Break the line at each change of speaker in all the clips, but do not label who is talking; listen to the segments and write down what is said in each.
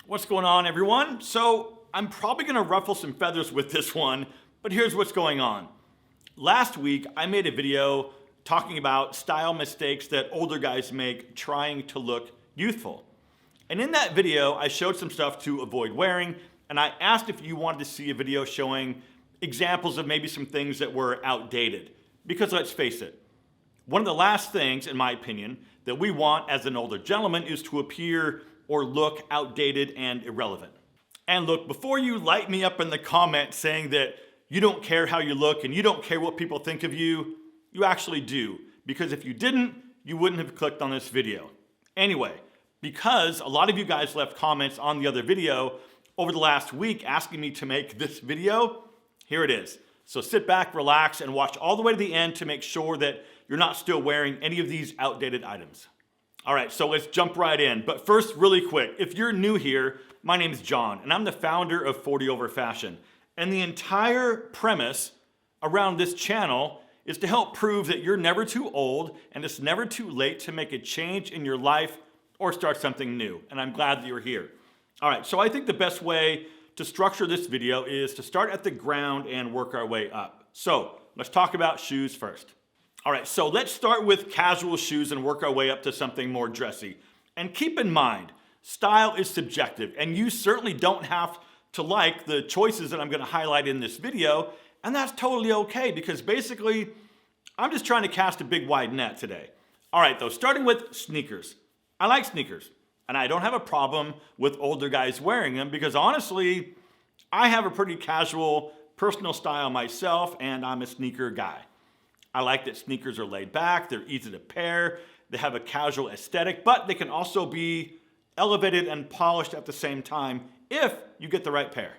What's going on, everyone? So I'm probably gonna ruffle some feathers with this one, but here's what's going on. Last week, I made a video talking about style mistakes that older guys make trying to look youthful. And in that video, I showed some stuff to avoid wearing, and I asked if you wanted to see a video showing examples of maybe some things that were outdated. Because let's face it, one of the last things, in my opinion, that we want as an older gentleman is to appear or look outdated and irrelevant. And look, before you light me up in the comments saying that you don't care how you look and you don't care what people think of you, you actually do. Because if you didn't, you wouldn't have clicked on this video. Anyway, because a lot of you guys left comments on the other video over the last week asking me to make this video, here it is. So sit back, relax, and watch all the way to the end to make sure that you're not still wearing any of these outdated items. All right, so let's jump right in. But first, really quick, if you're new here, my name is John, and I'm the founder of 40 Over Fashion. And the entire premise around this channel is to help prove that you're never too old and it's never too late to make a change in your life or start something new. And I'm glad that you're here. All right, so I think the best way to structure this video is to start at the ground and work our way up. So let's talk about shoes first. All right, so let's start with casual shoes and work our way up to something more dressy. And keep in mind, style is subjective, and you certainly don't have to like the choices that I'm gonna highlight in this video, and that's totally okay, because basically, I'm just trying to cast a big wide net today. All right, though, starting with sneakers. I like sneakers, and I don't have a problem with older guys wearing them, because honestly, I have a pretty casual personal style myself, and I'm a sneaker guy. I like that sneakers are laid back, they're easy to pair, they have a casual aesthetic, but they can also be elevated and polished at the same time if you get the right pair.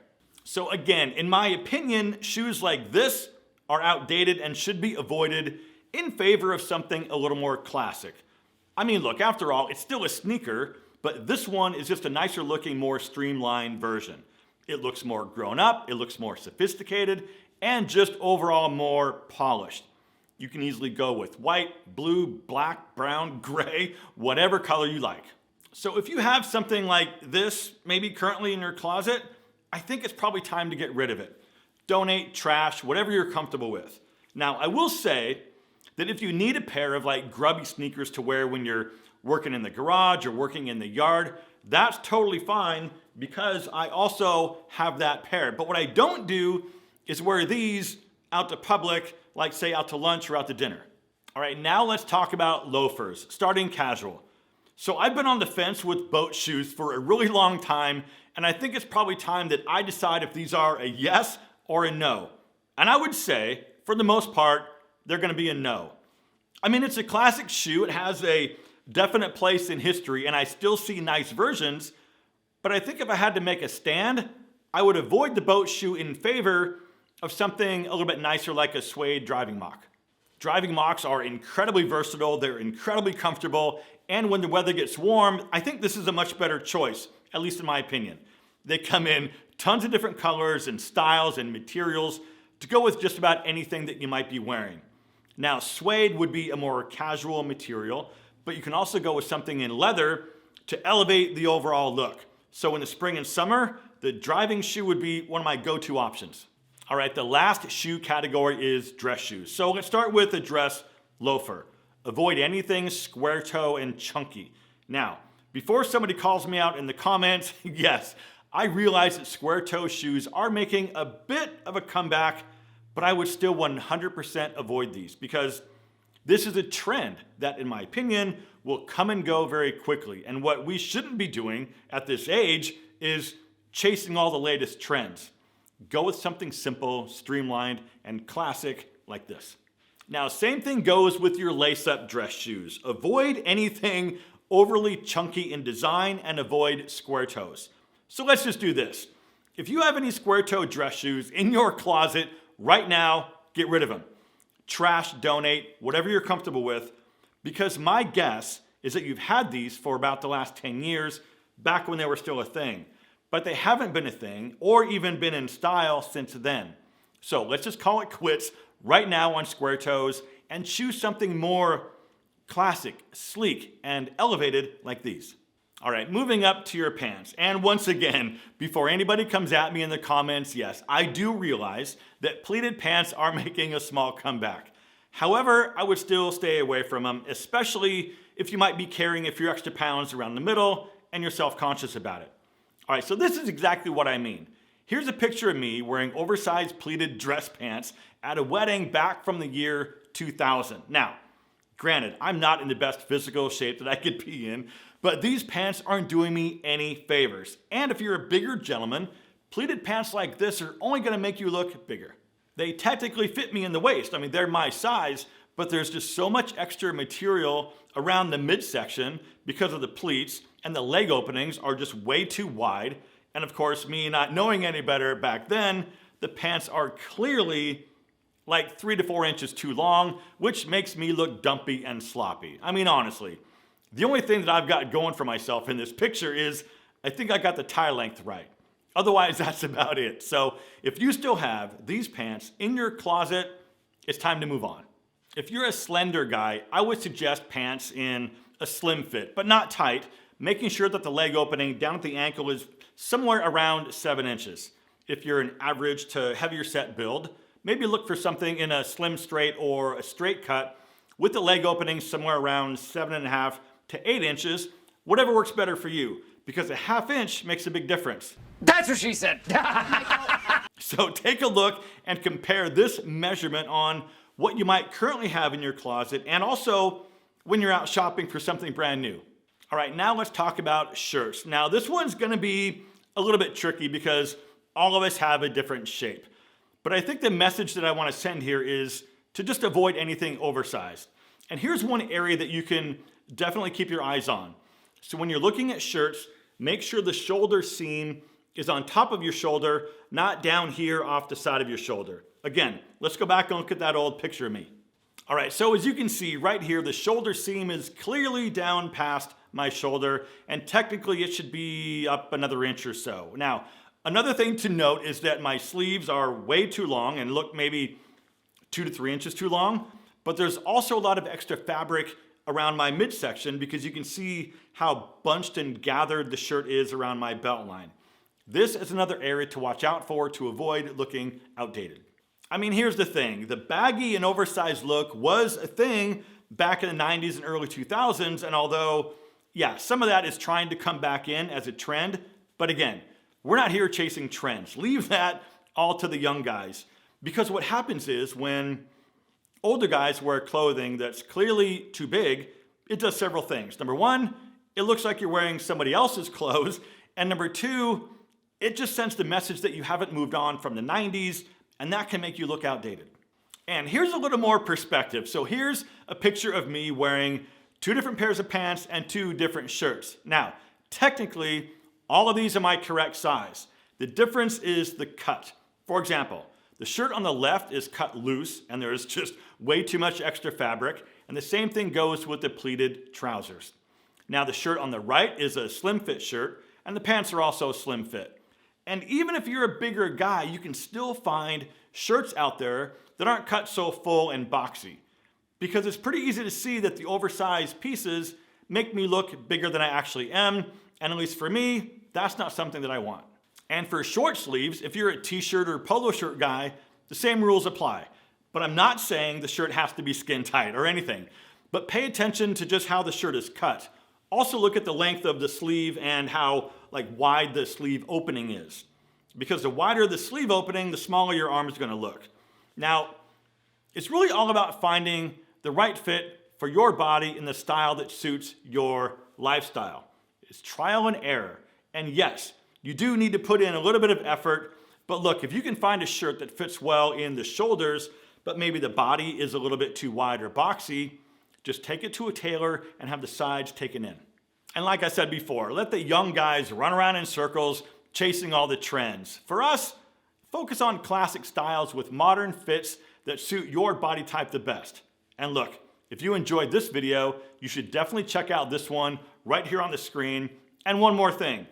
So again, in my opinion, shoes like this are outdated and should be avoided in favor of something a little more classic. I mean, look, after all, it's still a sneaker, but this one is just a nicer looking, more streamlined version. It looks more grown up, it looks more sophisticated, and just overall more polished. You can easily go with white, blue, black, brown, gray, whatever color you like. So if you have something like this, maybe currently in your closet, I think it's probably time to get rid of it. Donate, trash, whatever you're comfortable with. Now, I will say that if you need a pair of like grubby sneakers to wear when you're working in the garage or working in the yard, that's totally fine because I also have that pair. But what I don't do is wear these out to public, like say out to lunch or out to dinner. All right, now let's talk about loafers, starting casual. So I've been on the fence with boat shoes for a really long time, and I think it's probably time that I decide if these are a yes or a no. And I would say, for the most part, they're gonna be a no. I mean, it's a classic shoe, it has a definite place in history, and I still see nice versions, but I think if I had to make a stand, I would avoid the boat shoe in favor of something a little bit nicer like a suede driving mock. Driving mocks are incredibly versatile, they're incredibly comfortable, and when the weather gets warm, I think this is a much better choice, at least in my opinion. They come in tons of different colors and styles and materials to go with just about anything that you might be wearing. Now, suede would be a more casual material, but you can also go with something in leather to elevate the overall look. So in the spring and summer, the driving shoe would be one of my go-to options. All right, the last shoe category is dress shoes. So let's start with a dress loafer. Avoid anything square toe and chunky. Now, before somebody calls me out in the comments, yes, I realize that square toe shoes are making a bit of a comeback, but I would still 100% avoid these because this is a trend that, in my opinion, will come and go very quickly. And what we shouldn't be doing at this age is chasing all the latest trends. Go with something simple, streamlined, and classic like this. Now, same thing goes with your lace-up dress shoes. Avoid anything overly chunky in design and avoid square toes. So let's just do this. If you have any square toe dress shoes in your closet right now, get rid of them. Trash, donate, whatever you're comfortable with, because my guess is that you've had these for about the last 10 years, back when they were still a thing. But they haven't been a thing or even been in style since then. So let's just call it quits right now on square toes and choose something more classic, sleek, and elevated like these. All right, moving up to your pants. And once again, before anybody comes at me in the comments, yes, I do realize that pleated pants are making a small comeback. However, I would still stay away from them, especially if you might be carrying a few extra pounds around the middle and you're self-conscious about it. All right, so this is exactly what I mean. Here's a picture of me wearing oversized pleated dress pants at a wedding back from the year 2000. Now, granted, I'm not in the best physical shape that I could be in, but these pants aren't doing me any favors. And if you're a bigger gentleman, pleated pants like this are only gonna make you look bigger. They technically fit me in the waist. I mean, they're my size, but there's just so much extra material around the midsection because of the pleats, and the leg openings are just way too wide. And of course, me not knowing any better back then, the pants are clearly like 3 to 4 inches too long, which makes me look dumpy and sloppy. I mean, honestly, the only thing that I've got going for myself in this picture is I think I got the tie length right. Otherwise, that's about it. So if you still have these pants in your closet, it's time to move on. If you're a slender guy, I would suggest pants in a slim fit, but not tight, making sure that the leg opening down at the ankle is somewhere around 7 inches. If you're an average to heavier set build, maybe look for something in a slim straight or a straight cut with the leg opening somewhere around 7.5 to 8 inches, whatever works better for you, because a ½ inch makes a big difference.
That's what she said.
So take a look and compare this measurement on what you might currently have in your closet and also when you're out shopping for something brand new. All right, now let's talk about shirts. Now this one's gonna be a little bit tricky because all of us have a different shape. But I think the message that I wanna send here is to just avoid anything oversized. And here's one area that you can definitely keep your eyes on. So when you're looking at shirts, make sure the shoulder seam is on top of your shoulder, not down here off the side of your shoulder. Again, let's go back and look at that old picture of me. All right, so as you can see right here, the shoulder seam is clearly down past my shoulder, and technically it should be up another inch or so. Now, another thing to note is that my sleeves are way too long and look maybe 2 to 3 inches too long, but there's also a lot of extra fabric around my midsection because you can see how bunched and gathered the shirt is around my belt line. This is another area to watch out for to avoid looking outdated. I mean, here's the thing. The baggy and oversized look was a thing back in the 90s and early 2000s, and although, yeah, some of that is trying to come back in as a trend, but again, we're not here chasing trends. Leave that all to the young guys. Because what happens is when older guys wear clothing that's clearly too big, it does several things. Number one, it looks like you're wearing somebody else's clothes. And number two, it just sends the message that you haven't moved on from the 90s, and that can make you look outdated. And here's a little more perspective. So here's a picture of me wearing 2 different pairs of pants and 2 different shirts. Now, technically, all of these are my correct size. The difference is the cut. For example, the shirt on the left is cut loose and there's just way too much extra fabric. And the same thing goes with the pleated trousers. Now the shirt on the right is a slim fit shirt and the pants are also slim fit. And even if you're a bigger guy, you can still find shirts out there that aren't cut so full and boxy. Because it's pretty easy to see that the oversized pieces make me look bigger than I actually am. And at least for me, that's not something that I want. And for short sleeves, if you're a t-shirt or polo shirt guy, the same rules apply. But I'm not saying the shirt has to be skin tight or anything. But pay attention to just how the shirt is cut. Also look at the length of the sleeve and how wide the sleeve opening is. Because the wider the sleeve opening, the smaller your arm is going to look. Now, it's really all about finding the right fit for your body in the style that suits your lifestyle. It's trial and error. And yes, you do need to put in a little bit of effort, but look, if you can find a shirt that fits well in the shoulders, but maybe the body is a little bit too wide or boxy, just take it to a tailor and have the sides taken in. And like I said before, let the young guys run around in circles chasing all the trends. For us, focus on classic styles with modern fits that suit your body type the best. And look, if you enjoyed this video, you should definitely check out this one right here on the screen. And one more thing,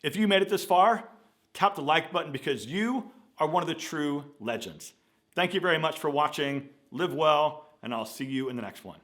if you made it this far, tap the like button because you are one of the true legends. Thank you very much for watching. Live well, and I'll see you in the next one.